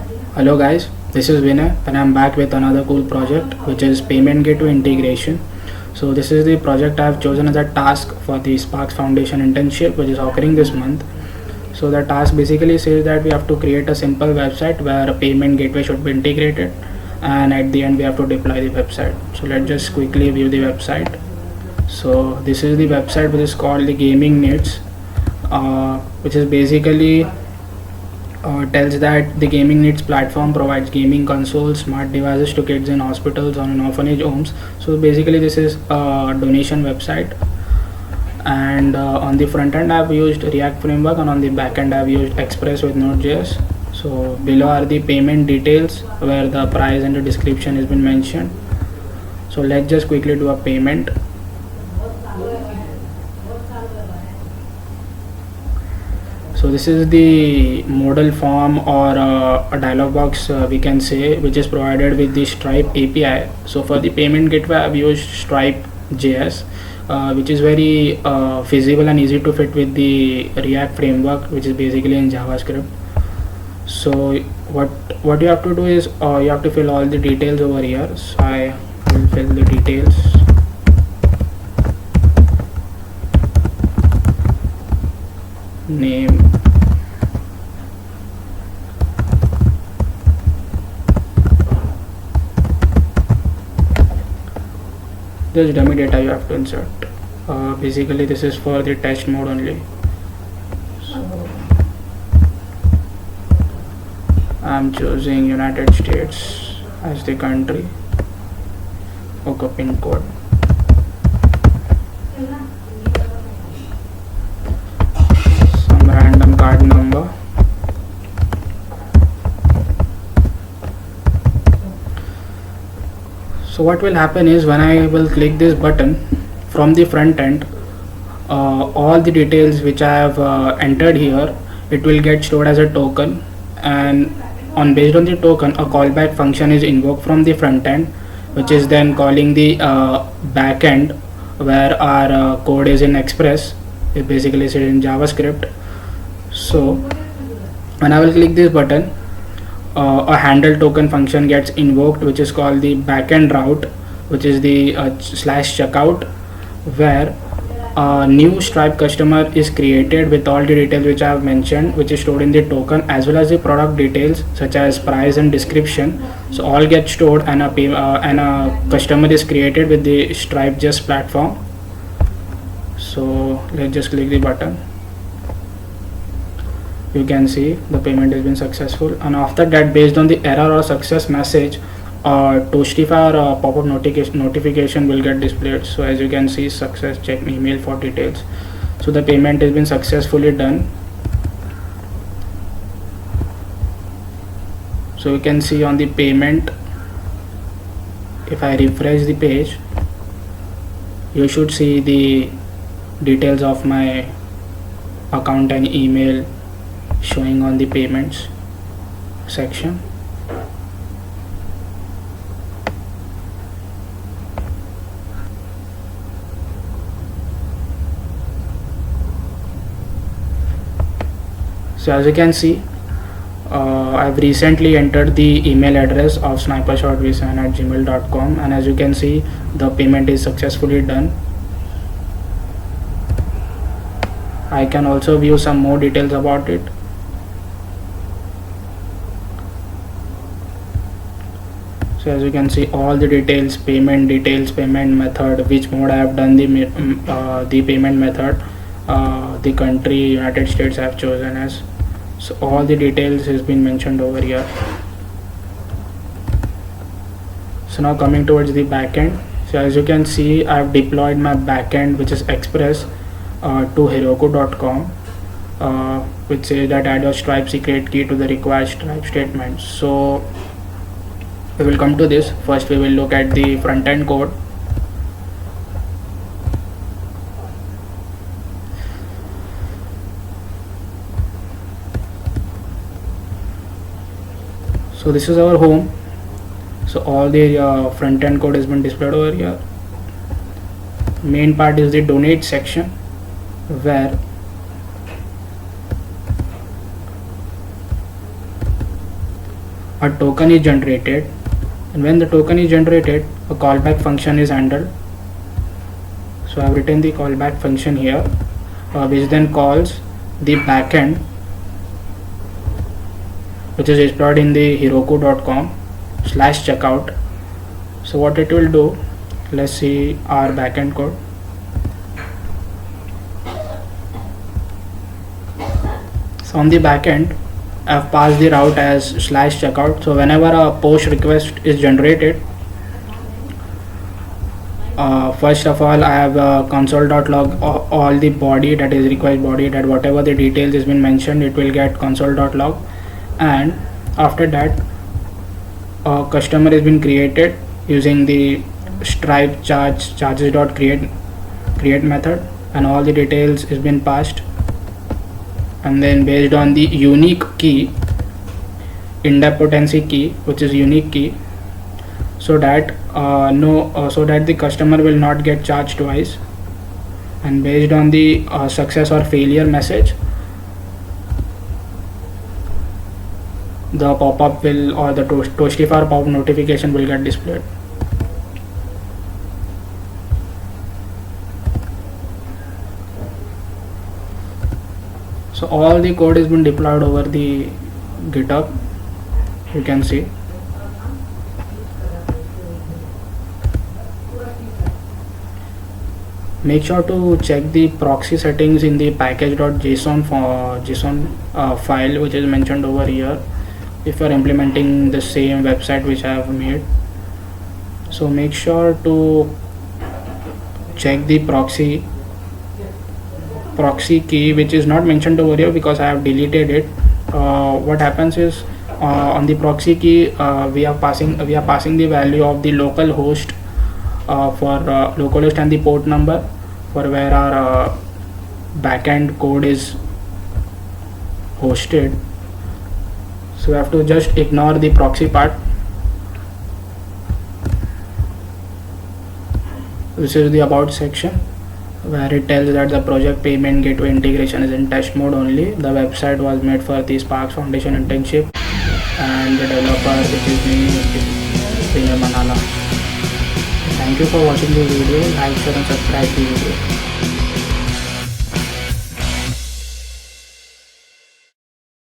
Hello guys, this is Vinay and I'm back with another cool project which is payment gateway integration. So this is the project I have chosen as a task for the Sparks Foundation internship which is occurring this month. So the task basically says that we have to create a simple website where a payment gateway should be integrated, and at the end we have to deploy the website. So let's just quickly view the website. So this is the website which is called the Gaming Needs, which is basically tells that the Gaming Needs platform provides gaming consoles, smart devices to kids in hospitals or in orphanage homes. So basically this is a donation website, and on the front end I've used React framework, and on the back end I've used Express with Node.js. So below are the payment details where the price and the description has been mentioned. So let's just quickly do a payment. So this is the modal form or a dialog box we can say, which is provided with the Stripe API. So for the payment gateway I've used Stripe JS, which is very feasible and easy to fit with the React framework, which is basically in JavaScript. So what you have to do is you have to fill all the details over here. So I will fill the details. Name, there's dummy data you have to insert. Basically this is for the test mode only. So I'm choosing United States as the country. Okay, pin code. Some random card number. So what will happen is when I will click this button from the front end, all the details which I have entered here, it will get stored as a token, and based on the token a callback function is invoked from the front end, which is then calling the back end where our code is in Express. It basically is in JavaScript. So when I will click this button, a handle token function gets invoked, which is called the backend route, which is the /checkout, where a new Stripe customer is created with all the details which I have mentioned, which is stored in the token, as well as the product details such as price and description. So all get stored, and a customer is created with the Stripe JS platform. So let's just click the button. You can see the payment has been successful, and after that, based on the error or success message, Toastify or pop-up notification will get displayed. So as you can see, success, check email for details. So the payment has been successfully done. So you can see on the payment, if I refresh the page, you should see the details of my account and email showing on the payments section. So as you can see, I've recently entered the email address of snipershotv7@gmail.com, and as you can see, the payment is successfully done. I can also view some more details about it. So as you can see, all the details, payment method, which mode I have done the payment method, the country United States I have chosen as. So all the details has been mentioned over here. So now coming towards the backend. So as you can see, I have deployed my backend, which is Express, to Heroku.com, which says that add your Stripe secret key to the required Stripe statement. So we will come to this. First we will look at the front end code. So this is our home. So all the front end code has been displayed over here. Main part is the donate section, where a token is generated, and when the token is generated, a callback function is handled. So I've written the callback function here, which then calls the backend, which is explored in the heroku.com/checkout. So what it will do, let's see our backend code. So on the backend, I've passed the route as /checkout. So whenever a post request is generated, first of all, I have console.log all the body, that is request body, that whatever the details has been mentioned, it will get console.log, and after that, a customer has been created using the Stripe charges.create method, and all the details has been passed, and then based on the unique key, idempotency key, which is unique key, so that so that the customer will not get charged twice, and based on the success or failure message, the pop-up will, or the Toastify pop notification will get displayed. So all the code has been deployed over the GitHub, you can see. Make sure to check the proxy settings in the package.json file, which is mentioned over here, if you are implementing the same website which I have made. So make sure to check the proxy key, which is not mentioned over here because I have deleted it. What happens is, on the proxy key, we are passing the value of the local host, for localhost, and the port number for where our backend code is hosted. So we have to just ignore the proxy part. This is the about section, where it tells that the project payment gateway integration is in test mode only. The website was made for the Sparks Foundation internship, and the developer, which is me, is Manala. Thank you for watching the video. Like, share and subscribe the video.